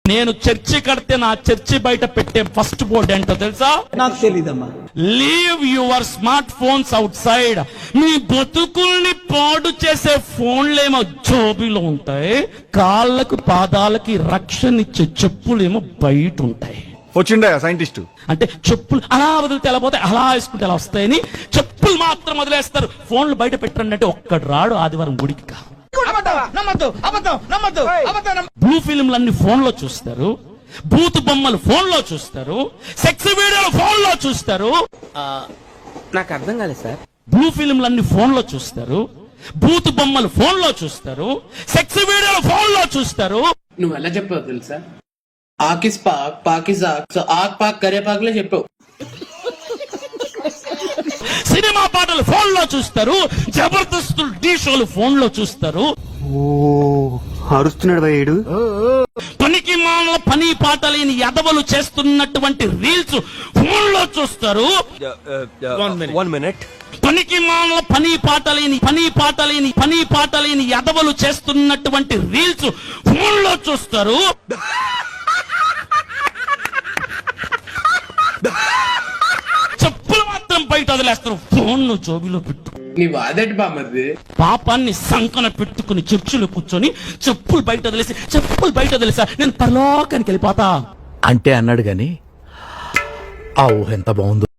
నేను చర్చి కడితే నా చర్చి బయట పెట్టే ఫస్ట్ బోర్డు ఏంటో తెలుసా? నాకు తెలీదమ్మా. Leave your smart phones outside. మీ బతుకుల్ని పాడు చేసే ఫోన్లేమో జోబీలో ఉంటాయి, కాళ్ళకు పాదాలకి రక్షణ ఇచ్చే చెప్పులేమో బయట ఉంటాయి. వచ్చిండా సైంటిస్ట్ అంటే చెప్పులు అలా వదిలితే ఎలా పోతే అలా వేసుకుంటే ఎలా వస్తాయని చెప్పులు మాత్రం వదిలేస్తారు. ఫోన్లు బయట పెట్టండి అంటే ఒక్కడు రాడు ఆదివారం గుడికి. బ్లూ ఫిల్మ్లన్నీ ఫోన్ లో చూస్తారు, బూత్ బొమ్మలు ఫోన్ లో చూస్తారు, సెక్స్ వీడియోలు ఫోన్ లో చూస్తారు. నాకు అర్థం కాలేదు సార్. బ్లూ ఫిల్మ్లన్నీ ఫోన్ లో చూస్తారు, బూత్ బొమ్మలు ఫోన్ లో చూస్తారు, సెక్స్ వీడియోలు ఫోన్ లో చూస్తారు. నువ్వు ఎలా చెప్పావు తెలుసా? ఆకిస్ పాక్ పాకిస్ ఆక్, సో ఆక్ పాక్ కరే పాక్లే చెప్పావు. సినిమా పాటలు ఫోన్ లో చూస్తారు, జబర్దస్త్ డి షోలు ఫోన్ లో చూస్తారు. అరుస్తున్నాడు భయ్యుడు. పనికి మాల పని పాట లేని ఎదవలు చేస్తున్నటువంటి రీల్స్ ఫోన్ లో చూస్తారు. One minute. పనికి మాల పని పాట లేని ఎదవలు చేస్తున్నటువంటి రీల్స్ ఫోన్ లో చూస్తారు. చెప్పులు మాత్రం బయట వదిలేస్తారు, ఫోన్ ను జోబిలో పెట్టు. నీ వాదటి బామ్మది. పాపాన్ని సంకన పెట్టుకుని చర్చిలో కూర్చొని చెప్పులు బయట వదిలేసా నేను పరలోకానికి వెళ్ళిపోతా అంటే అన్నాడు గాని ఆ ఊహ ఎంత బాగుందో.